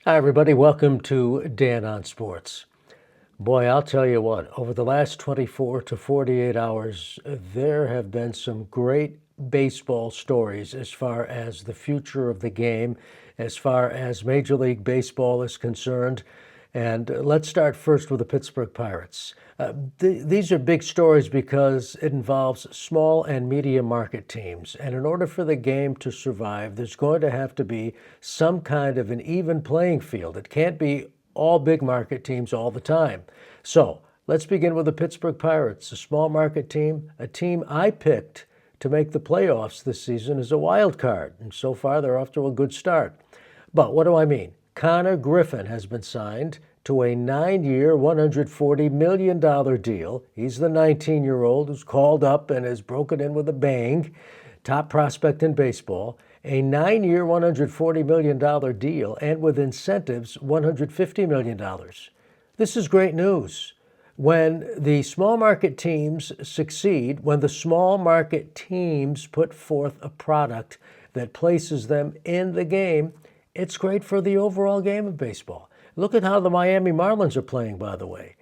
Hi, everybody. Welcome to Dan on Sports. Boy, I'll tell you what, over the last 24 to 48 hours, there have been some great baseball stories as far as the future of the game, as far as Major League Baseball is concerned. And let's start first with the Pittsburgh Pirates. These are big stories because it involves small and medium market teams. And in order for the game to survive, there's going to have to be some kind of an even playing field. It can't be all big market teams all the time. So let's begin with the Pittsburgh Pirates, a small market team, a team I picked to make the playoffs this season as a wild card. And so far, they're off to a good start. But what do I mean? Connor Griffin has been signed to a 9-year, $140 million deal. He's the 19-year-old who's called up and has broken in with a bang, top prospect in baseball. A 9-year, $140 million deal, and with incentives, $150 million. This is great news. When the small market teams succeed, when the small market teams put forth a product that places them in the game, it's great for the overall game of baseball. Look at how the Miami Marlins are playing, by the way.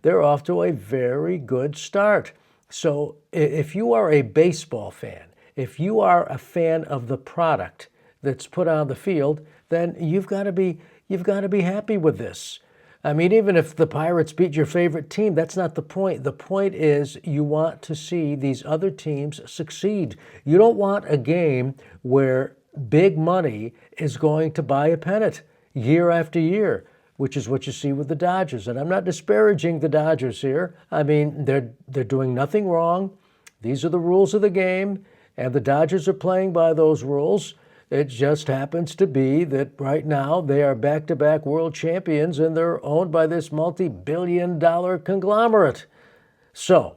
They're off to a very good start. So if you are a baseball fan, if you are a fan of the product that's put on the field, then you've got to be happy with this. I mean, even if the Pirates beat your favorite team, that's not the point. The point is you want to see these other teams succeed. You don't want a game where big money is going to buy a pennant year after year, which is what you see with the Dodgers. And I'm not disparaging the Dodgers here. I mean, they're doing nothing wrong. These are the rules of the game, and the Dodgers are playing by those rules. It just happens to be that right now they are back-to-back world champions, and they're owned by this multi-billion-dollar conglomerate. So,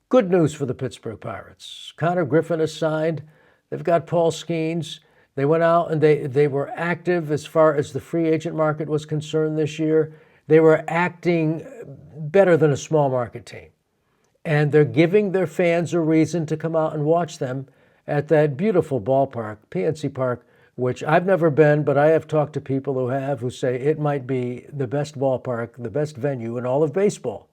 good news for the Pittsburgh Pirates. Connor Griffin is signed. They've got Paul Skeens. They went out and they were active as far as the free agent market was concerned this year. They were acting better than a small market team. And they're giving their fans a reason to come out and watch them at that beautiful ballpark, PNC Park, which I've never been, but I have talked to people who have, who say it might be the best ballpark, the best venue in all of baseball.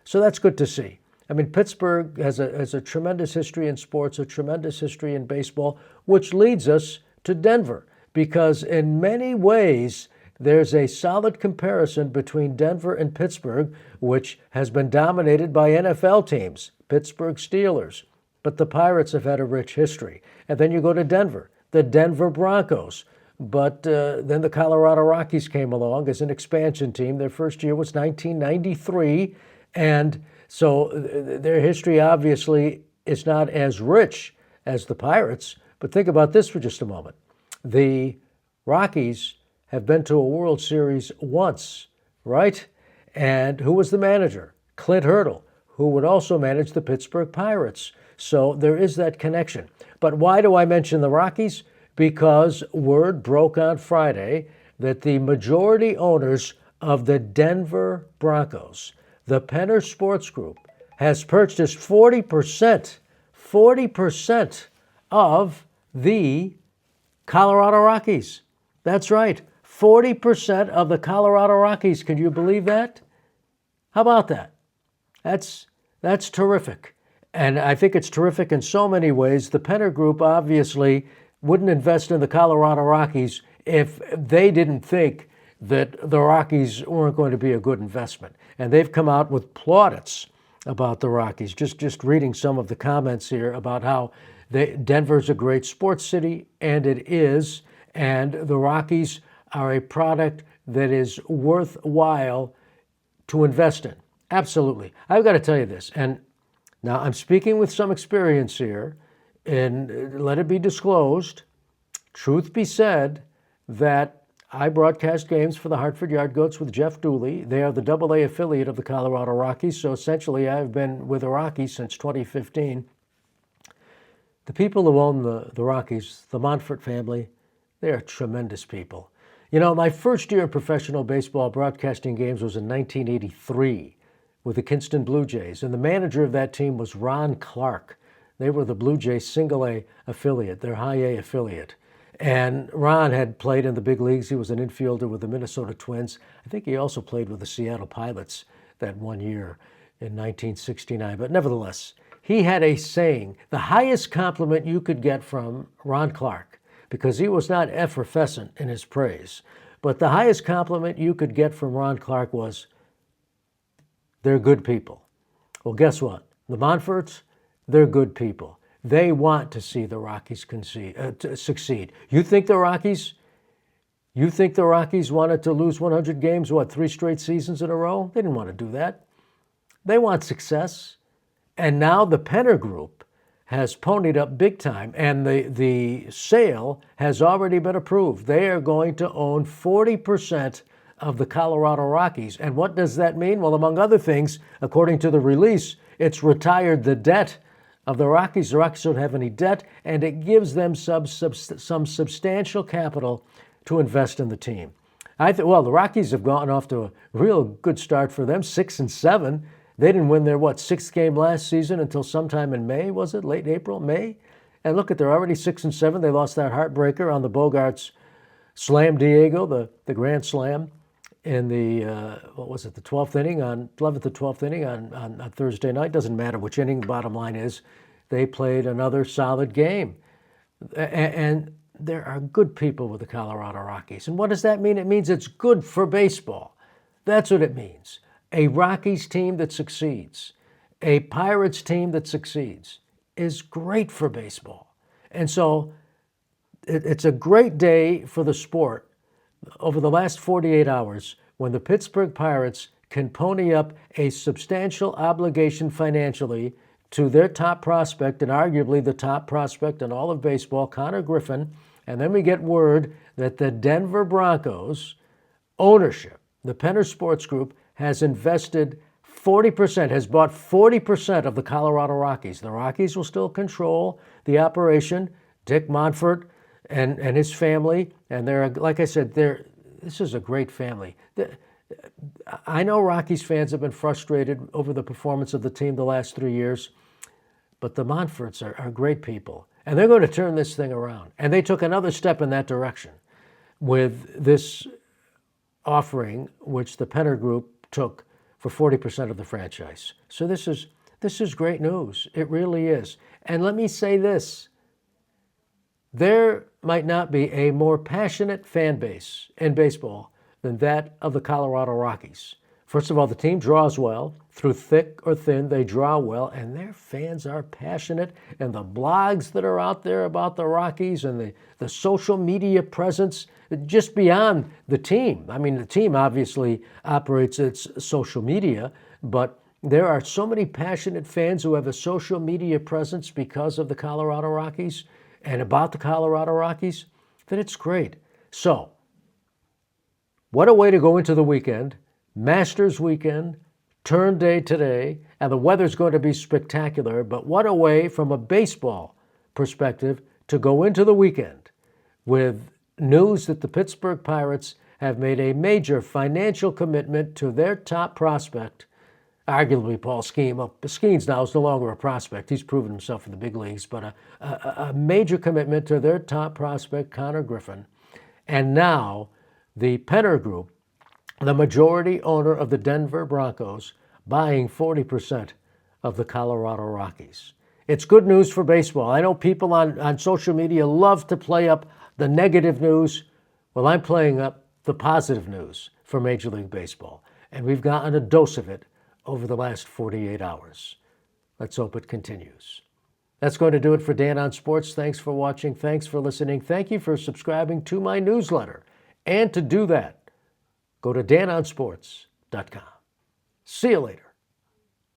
So that's good to see. I mean, Pittsburgh has a tremendous history in sports, a tremendous history in baseball, which leads us to Denver, because in many ways, there's a solid comparison between Denver and Pittsburgh, which has been dominated by NFL teams, Pittsburgh Steelers. But the Pirates have had a rich history. And then you go to Denver, the Denver Broncos. But then the Colorado Rockies came along as an expansion team. Their first year was 1993. And so their history obviously is not as rich as the Pirates. But think about this for just a moment. The Rockies have been to a World Series once, right? And who was the manager? Clint Hurdle, who would also manage the Pittsburgh Pirates. So there is that connection. But why do I mention the Rockies? Because word broke on Friday that the majority owners of the Denver Broncos, the Penner Sports Group, has purchased 40% of the Colorado Rockies. That's right, 40% of the Colorado Rockies. Can you believe that? How about that? That's terrific. And I think it's terrific in so many ways. The Penner Group obviously wouldn't invest in the Colorado Rockies if they didn't think that the Rockies weren't going to be a good investment. And they've come out with plaudits about the Rockies. Just reading some of the comments here about how Denver's a great sports city, and it is, and the Rockies are a product that is worthwhile to invest in. Absolutely. I've got to tell you this, and now I'm speaking with some experience here, and let it be disclosed, truth be said, that I broadcast games for the Hartford Yard Goats with Jeff Dooley. They are the AA affiliate of the Colorado Rockies, so essentially I've been with the Rockies since 2015. The people who own the Rockies, the Monfort family, they are tremendous people. You know, my first year in professional baseball broadcasting games was in 1983 with the Kinston Blue Jays, and the manager of that team was Ron Clark. They were the Blue Jays single A affiliate, their high A affiliate. And Ron had played in the big leagues. He was an infielder with the Minnesota Twins. I think he also played with the Seattle Pilots that one year in 1969. But nevertheless, he had a saying, the highest compliment you could get from Ron Clark, because he was not effervescent in his praise, but the highest compliment you could get from Ron Clark was, they're good people. Well, guess what? The Monforts, they're good people. They want to see the Rockies succeed. You think the Rockies wanted to lose 100 games, 3 straight seasons in a row? They didn't want to do that. They want success. And now the Penner Group has ponied up big time, and the sale has already been approved. They are going to own 40% of the Colorado Rockies. And what does that mean? Well, among other things, according to the release, it's retired the debt of the Rockies. The Rockies don't have any debt, and it gives them some substantial capital to invest in the team. The Rockies have gotten off to a real good start for them, 6-7. They didn't win their, 6th game last season until sometime in May, was it? Late April, May? And look, they're already 6-7. They lost that heartbreaker on the Bogarts Slam Diego, the Grand Slam, in the, the 12th inning, 11th to 12th inning on Thursday night. Doesn't matter which inning, the bottom line is they played another solid game. And there are good people with the Colorado Rockies. And what does that mean? It means it's good for baseball. That's what it means. A Rockies team that succeeds, a Pirates team that succeeds, is great for baseball. And so it's a great day for the sport over the last 48 hours when the Pittsburgh Pirates can pony up a substantial obligation financially to their top prospect, and arguably the top prospect in all of baseball, Connor Griffin. And then we get word that the Denver Broncos ownership, the Penner Sports Group, has invested 40%, has bought 40% of the Colorado Rockies. The Rockies will still control the operation. Dick Monfort and his family, and they're, like I said, this is a great family. I know Rockies fans have been frustrated over the performance of the team the last 3 years, but the Monforts are great people, and they're going to turn this thing around. And they took another step in that direction with this offering, which the Penner Group took for 40% of the franchise. So this is great news. It really is. And let me say this. There might not be a more passionate fan base in baseball than that of the Colorado Rockies. First of all, the team draws well. Through thick or thin, they draw well, and their fans are passionate. And the blogs that are out there about the Rockies and the social media presence, just beyond the team. I mean, the team obviously operates its social media, but there are so many passionate fans who have a social media presence because of the Colorado Rockies and about the Colorado Rockies that it's great. So, what a way to go into the weekend. Masters weekend, turn day today, and the weather's going to be spectacular, but what a way from a baseball perspective to go into the weekend with news that the Pittsburgh Pirates have made a major financial commitment to their top prospect, arguably Paul Skeen. Well, Skeen's now is no longer a prospect. He's proven himself in the big leagues, but a major commitment to their top prospect, Connor Griffin. And now the Penner Group, the majority owner of the Denver Broncos, buying 40% of the Colorado Rockies. It's good news for baseball. I know people on social media love to play up the negative news. Well, I'm playing up the positive news for Major League Baseball. And we've gotten a dose of it over the last 48 hours. Let's hope it continues. That's going to do it for Dan on Sports. Thanks for watching. Thanks for listening. Thank you for subscribing to my newsletter. And to do that, go to danonsports.com. See you later.